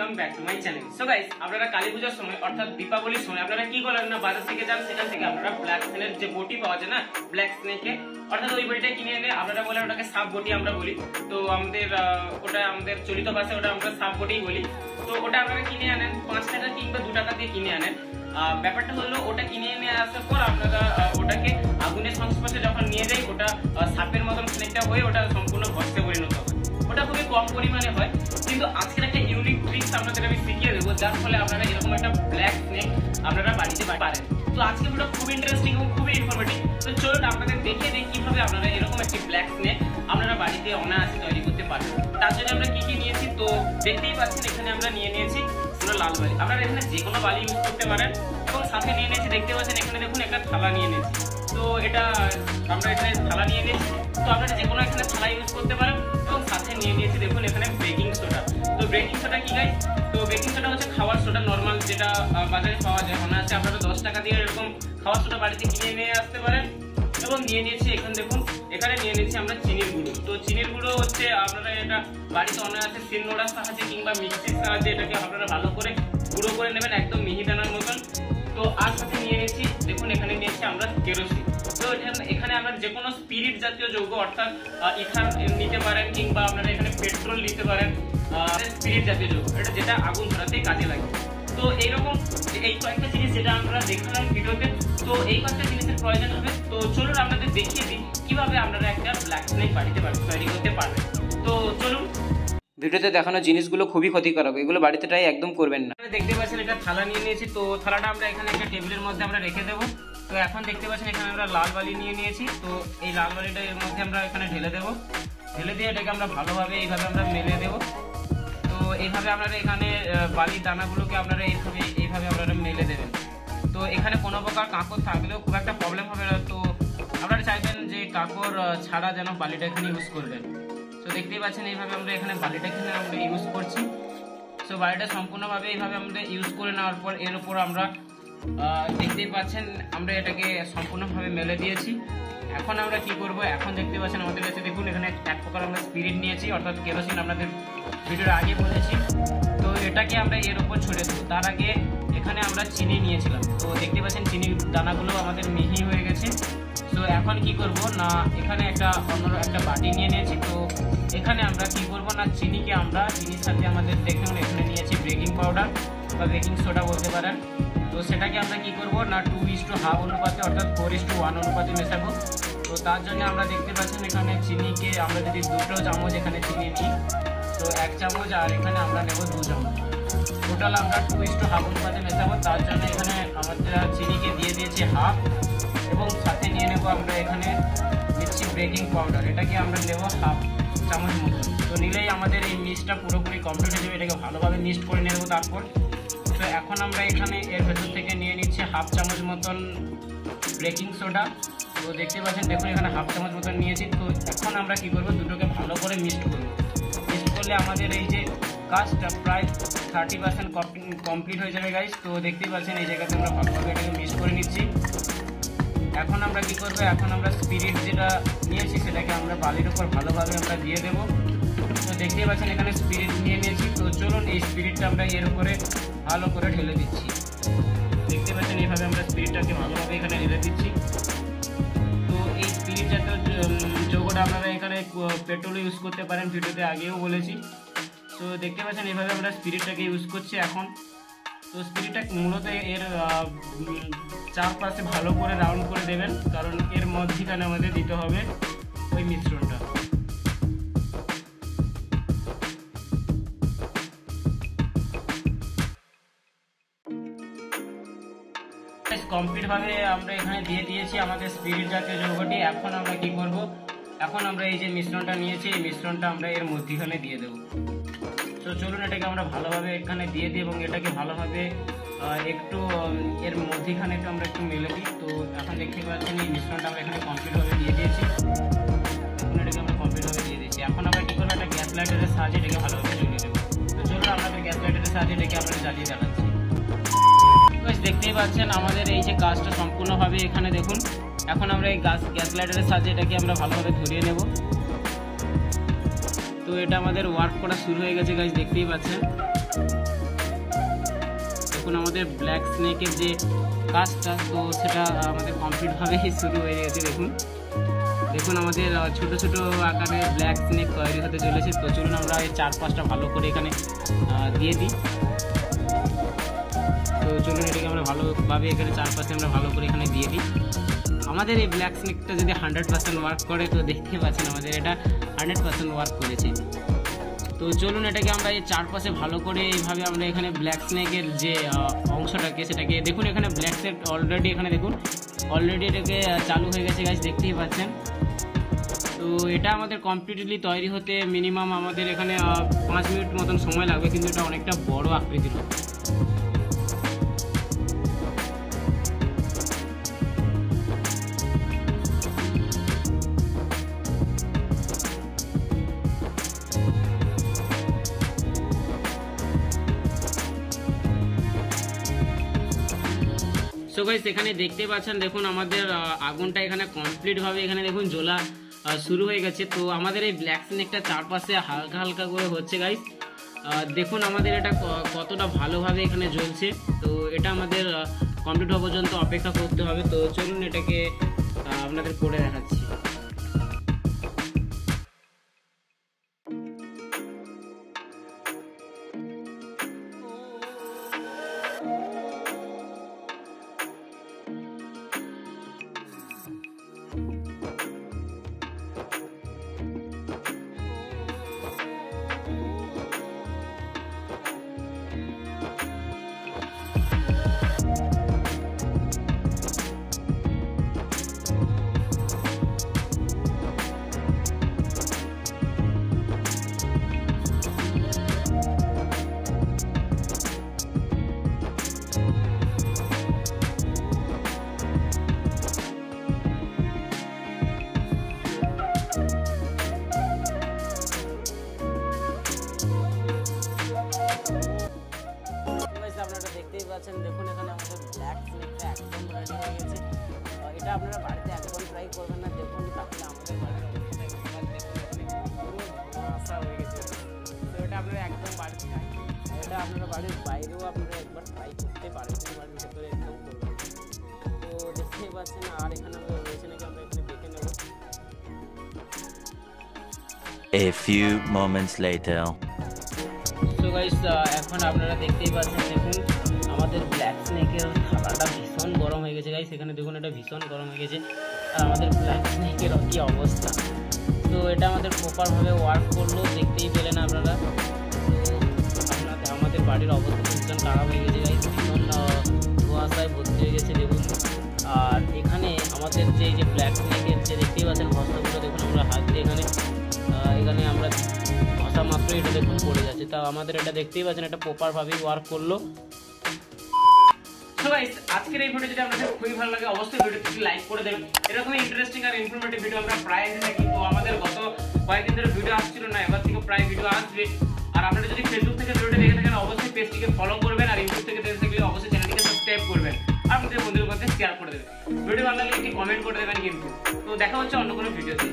Welcome back to my channel. So guys, আপনারা কালী পূজার সময় অর্থাৎ দীপাবলির সময় আপনারা কি করেন না, বাজার থেকে যান, সেখান থেকে আপনারা ব্ল্যাক স্নেক যে বটি পাওয়া যায় না, ব্ল্যাক স্নেকে অর্থাৎ ওই বটিটা কিনে এনে আপনারা বলেন ওটাকে সাপ বটি আমরা বলি। তো ওটা আমাদের চলিত ভাষায় ওটা আমরা সাপ বটি বলি। তো ওটা আপনারা কিনে আনেন 5 টাকা কিংবা 2 টাকা দিয়ে কিনে আনেন। ব্যাপারটা হলো ওটা কিনে এনে আসার পর আপনারা ওটাকে আগুনের সংস্পর্শে যখন নিয়ে যাই ওটা সাপের মতন স্নেকটা হয়ে ওটা সম্পূর্ণ ভস্মে পরিণত হয়। ওটা খুবই কম পরিমাণে হয়, কিন্তু আজকের একটা ইউনিক ট্রিক্স আপনাদের আমি শিখিয়ে দেবো, যার ফলে আপনারা এরকম একটা ব্ল্যাক স্নেক আপনারা বাড়িতে পারেন। তো আজকে ভিডিও খুবই ইন্টারেস্টিং এবং খুবই ইনফরমেটিভ। তো চলুন আপনাদের দেখিয়ে দিই কিভাবে আপনারা এরকম একটি ব্ল্যাক স্নেক আপনারা বাড়িতে অনায়াসে তৈরি করতে পারেন। তার জন্য আমরা কি কি নিয়েছি তো দেখতেই পাচ্ছেন, এখানে আমরা নিয়ে নিয়েছি পুরো লাল বালি। আপনারা এখানে যে কোনো বালি ইউজ করতে পারেন এবং সাথে নিয়ে নিয়েছি, দেখতে পাচ্ছেন এখানে দেখুন একটা থালা নিয়ে নিয়েছি। তো এটা আমরা এখানে থালা নিয়ে নিয়েছি, তো আপনারা যে কোনো এখানে থালা ইউজ করতে পারেন এবং সাথে নিয়ে নিয়েছি দেখুন এখানে বেকিং সোডা। তো বেকিং সোডা কি গাইস? তো বেকিং সোডা হচ্ছে খাওয়ার সোডা নরমাল, যেটা বাজারে পাওয়া যায়। অনায়াসে আপনারা 10 টাকা দিয়ে এরকম খাওয়ার সোডা বাড়িতে কিনে নিয়ে আসতে পারেন। এবং নিয়ে নিয়েছি এখানে দেখুন, এখানে নিয়ে নিয়েছি আমরা চিনির গুঁড়ো। তো চিনির গুঁড়ো হচ্ছে আপনারা এটা বাড়িতে অনায়াসে শিলনোড়ার সাহায্যে কিংবা মিক্সির সাহায্যে এটাকে আপনারা ভালো করে গুঁড়ো করে নেবেন, একদম মিহি দানার মতন। তো আর সাথে নিয়ে নিয়েছি দেখুন, এখানে নিয়েছি আমরা কেরোসিন। তো এখানে আমরা যে কোনো স্পিরিট জাতীয় যৌগ অর্থাৎ ইথার নিতে পারেন কিংবা আপনারা এখানে পেট্রোল নিতে পারেন, স্পিরিট জাতীয় যৌগ, এটা যেটা আগুন ধরাতে কাজে লাগে। তো এইরকম এই কয়েকটা জিনিস যেটা আমরা দেখলাম ভিডিওতে, তো এই কয়েকটা জিনিসের প্রয়োজন হবে। তো চলুন আপনাদের দেখিয়ে দিই কিভাবে আপনারা একটা ব্ল্যাক স্নেক বাড়িতে তৈরি করতে পারবেন। তো চলুন। ভিডিওতে দেখানো জিনিসগুলো খুবই ক্ষতিকারক, এগুলো বাড়িতে ট্রাই একদম করবেন না। দেখতে পাচ্ছেন এটা থালা নিয়ে নিয়েছি। তো থালাটা আমরা এখানে একটা টেবিলের মধ্যে আমরা রেখে দেবো। তো এখন দেখতে পাচ্ছেন এখানে আমরা লাল বালি নিয়ে নিয়েছি। তো এই লাল বালিটা এর মধ্যে আমরা এখানে ঢেলে দেবো। ঢেলে দিয়ে এটাকে আমরা ভালোভাবে এইভাবে আমরা মেলে দেবো। তো এইভাবে আপনারা এখানে বালির দানাগুলোকে আপনারা এইভাবে আপনারা মেলে দেবেন। তো এখানে কোনো প্রকার কাঁকর থাকলেও খুব একটা প্রবলেম হবে না। তো আপনারা চাইবেন যে কাঁকর ছাড়া যেন বালিটা এখানে ইউজ করবেন। তো দেখতেই পাচ্ছেন এইভাবে আমরা এখানে বালিটা এখানে আমরা ইউজ করছি। তো বালিটা সম্পূর্ণভাবে এইভাবে আমরা ইউজ করে নেওয়ার পর এর উপর আমরা দেখতেই পাচ্ছেন আমরা এটাকে সম্পূর্ণভাবে মেলে দিয়েছি। এখন আমরা কি করব, এখন দেখতে পাচ্ছেন আমাদের কাছে দেখুন এখানে এক প্রকার আমরা স্পিরিট নিয়েছি অর্থাৎ কেরোসিন, আপনাদের ভিডিওর আগে বলেছি। তো এটাকে আমরা এর উপর ছড়িয়ে দেবো। তার আগে এখানে আমরা চিনি নিয়েছিলাম। তো দেখতে পাচ্ছেন চিনির দানাগুলো আমাদের মিহি হয়ে গেছে। তো এখন কি করব না, এখানে অন্য একটা বাটি নিয়ে নিয়েছি। তো এখানে আমরা কি করব না, চিনির সাথে আমাদের দেখুন এখানে নিয়েছি বেকিং পাউডার বা বেকিং সোডা বলতে পারেন। তো সেটাকে আমরা কি করব না 2:1 অনুপাতে অর্থাৎ 4:1 অনুপাতে মেশাবো। তো তার জন্য আমরা দেখতে পাচ্ছেন এখানে চিনিকে আমরা যদি 2 চামচ এখানে চিনি নিই, তো 1 চামচ আর এখানে আমরা নেব 2 চামচ, টোটাল আমরা 2:1 অনুপাতে মেশাবো। তার জন্য এখানে আমাদের চিনিকে দিয়ে দিয়েছি হাফ এবং সাথে নিয়ে নেব আমরা এখানে নিচ্ছি বেকিং পাউডার, এটাকে আমরা নেব 1/2 চামচ মতো। তো নিলেই আমাদের এই মিক্সটা পুরোপুরি কমপ্লিট হয়ে যাবে। এটাকে ভালোভাবে মিক্সড করে নেব তারপর। তো এখন আমরা এখানে এর ভেতর থেকে নিয়ে নিচ্ছি 1/2 চামচ মতন বেকিং সোডা। তো দেখতে পাচ্ছেন দেখুন এখানে 1/2 চামচ মতন নিয়েছি। তো এখন আমরা কি করব, দুটোকে ভালো করে মিক্সড করব। মিক্সড করলে আমাদের এই যে কাজটা প্রায় 30% কমপ্লিট হয়ে যাবে গাইস। তো দেখতেই পাচ্ছেন এই জায়গাতে আমরা ভালোভাবে এটাকে মিক্স করে নিচ্ছি। এখন আমরা কি করব, এখন আমরা স্পিরিট যেটা নিয়েছি সেটাকে আমরা বালির উপর ভালোভাবে আমরা দিয়ে দেব। তো দেখতেই পাচ্ছেন এখানে স্পিরিট নিয়ে নিয়েছি। তো চলুন এই স্পিরিটটা আমরা এর উপরে ভালো করে ঢেলে দিচ্ছি। দেখতে পাচ্ছেন এইভাবে আমরা স্পিরিটটাকে ভালোভাবে এখানে ঢেলে দিচ্ছি। তো এই স্পিরিট জাতীয় যৌগটা আপনারা এখানে পেট্রোল ইউজ করতে পারেন, ভিডিওতে আগেও বলেছি। তো দেখতে পাচ্ছেন এইভাবে আমরা স্পিরিটটাকে ইউজ করছি এখন। তো স্পিরিটটা মূলত এর চারপাশে ভালো করে রাউন্ড করে দেবেন, কারণ এর মধ্যখানে আমাদের দিতে হবে ওই মিশ্রণটা। কমপ্লিটভাবে আমরা এখানে দিয়ে দিয়েছি আমাদের স্পিরিট জাতীয় যৌগটি। এখন আমরা কি করব, এখন আমরা এই যে মিশ্রণটা নিয়েছি এই মিশ্রণটা আমরা এর মধ্যখানে দিয়ে দেব। তো চলুন এটাকে আমরা ভালোভাবে এখানে দিয়ে দিই এবং এটাকে ভালোভাবে একটু এর মধ্যখানে আমরা একটু মেলে দিই। তো এখন দেখতে পাচ্ছেন এই মিশ্রণটা আমরা এখানে কমপ্লিটভাবে দিয়ে দিয়েছি। এখন এটাকে আমরা কমপ্লিটভাবে দিয়ে দিয়েছি। এখন আমরা কি করবো, একটা গ্যাস লাইটারের সাহায্যে এটাকে ভালোভাবে জ্বালিয়ে দেবো। তো চলুন আপনাদের গ্যাস লাইটারের সাহায্যে এটাকে আমরা জ্বালিয়ে দেখাচ্ছি। দেখতেই পাচ্ছেন আমাদের এই যে কাজটা সম্পূর্ণভাবে এখানে দেখুন। এখন আমরা এই গ্যাস লাইটারের সাহায্যে এটাকে আমরা ভালোভাবে ধরিয়ে নেব। তো এটা আমাদের ওয়ার্ক করা শুরু হয়ে গেছে গাইস, দেখতেই পাচ্ছেন। দেখুন আমাদের ব্ল্যাক স্নেকের যে কাজটা তো সেটা আমাদের কমপ্লিটভাবে শুরু হয়ে গেছে। দেখুন আমাদের ছোট ছোট আকারে ব্ল্যাক স্নেক তৈরি হতে চলেছে। তো চলুন আমরা এই 4-5টা ভালো করে এখানে দিয়ে দিই। তো চলুন এটাকে আমরা ভালোভাবে এখানে 4 পাশে আমরা ভালো করে এখানে দিয়ে দিই। আমাদের এই ব্ল্যাক স্নেকটা যদি 100% ওয়ার্ক করে তো দেখতেই পাচ্ছেন আমাদের এটা 100% ওয়ার্ক করেছে। তো চলুন এটাকে আমরা এই 4 পাশে ভালো করে এইভাবে আমরা এখানে ব্ল্যাক স্নেকের যে অংশটাকে সেটাকে দেখুন এখানে ব্ল্যাক স্নেক অলরেডি এখানে দেখুন অলরেডি এটাকে চালু হয়ে গেছে গাইস, দেখতেই পাচ্ছেন। তো এটা আমাদের কমপ্লিটলি তৈরি হতে মিনিমাম আমাদের এখানে 5 মিনিট মতন সময় লাগবে, কিন্তু এটা অনেকটা বড় আকৃতির হবে। সো গাইস এখানে দেখতে পাচ্ছেন দেখুন আমাদের আগুনটা এখানে কমপ্লিট ভাবে এখানে দেখুন জ্বলা শুরু হয়ে গেছে। তো আমাদের এই ব্ল্যাক স্নেকটা চারপাশে হালকা হালকা করে হচ্ছে গাইস। দেখুন আমাদের এটা কতটা ভালোভাবে এখানে জ্বলছে। তো এটা আমাদের কমপ্লিট হওয়া পর্যন্ত অপেক্ষা করতে হবে। তো চলুন এটাকে আপনাদের করে দেখাচ্ছি। দেখতেই পাচ্ছেন দেখুন এখানে আমাদের ব্ল্যাক স্নেকটা একদম রেডি হয়ে গেছে। এটা আপনারা বাড়িতে একদম ট্রাই করবেন না, দেখুন তাহলে আমাদের বাড়ির অবস্থা একবার দেখুন পুরো ধোঁয়াশা হয়ে গেছে। তো এটা আপনারা একদম বাড়িতে এটা আপনারা বাড়ির বাইরেও আপনারা একবার ট্রাই করতে পারেন, বাড়ির ভেতরে একদম করবেন। তো দেখতেই পাচ্ছেন আর এখানে আমরা রয়েছে নাকি আমরা এখানে দেখে নেব। A few moments later. So guys এখন আপনারা দেখতেই পাচ্ছেন দেখুন আমাদের ব্ল্যাক স্নেকের খাবারটা ভীষণ গরম হয়ে গেছে গাইস। এখানে দেখুন এটা ভীষণ গরম হয়ে গেছে আর আমাদের ব্ল্যাক স্নেকের কি অবস্থা। তো এটা আমাদের প্রপারভাবে ওয়ার্ক করলো, দেখতেই পেলেন আপনারা। তো আমাদের বাড়ির অবস্থা ভীষণ খারাপ হয়ে গেছে গাইস, ভীষণ ধোঁয়াশায় ভর্তি হয়ে গেছে দেখুন। আর এখানে আমাদের যে ব্ল্যাক স্নেকের যে দেখতেই পাচ্ছেন ঘষাগুলো দেখুন আমরা হাত দিয়ে এখানে আমরা ঘষা মাত্র এটা দেখুন পড়ে যাচ্ছে। তা আমাদের এটা দেখতেই পাচ্ছেন এটা প্রপারভাবেই ওয়ার্ক করলো। সো গাইস আজকের এই ভিডিও যদি আপনাদের খুবই ভালো লাগে অবশ্যই ভিডিওটি লাইক করে দেবেন। এরকম ইন্টারেস্টিং আর ইনফরমেটিভ ভিডিও আমরা প্রায় এনে থাকি। তো আমাদের গত কয়েকদিন ধরে ভিডিও আসছিল না, এবার থেকে প্রায় ভিডিও আসবে। আর আপনারা যদি ফেসবুক থেকে ভিডিওটি দেখে থাকেন অবশ্যই পেজটিকে ফলো করবেন, আর ইউটিউব থেকে দেখে থাকলে অবশ্যই চ্যানেলটিকে সাবস্ক্রাইব করবেন আর আপনাদের বন্ধুদের মধ্যে শেয়ার করে দেবেন। ভিডিও ভালো লাগলে একটি কমেন্ট করে দেবেন কিন্তু। তো দেখা হচ্ছে অন্য কোনো ভিডিওতে।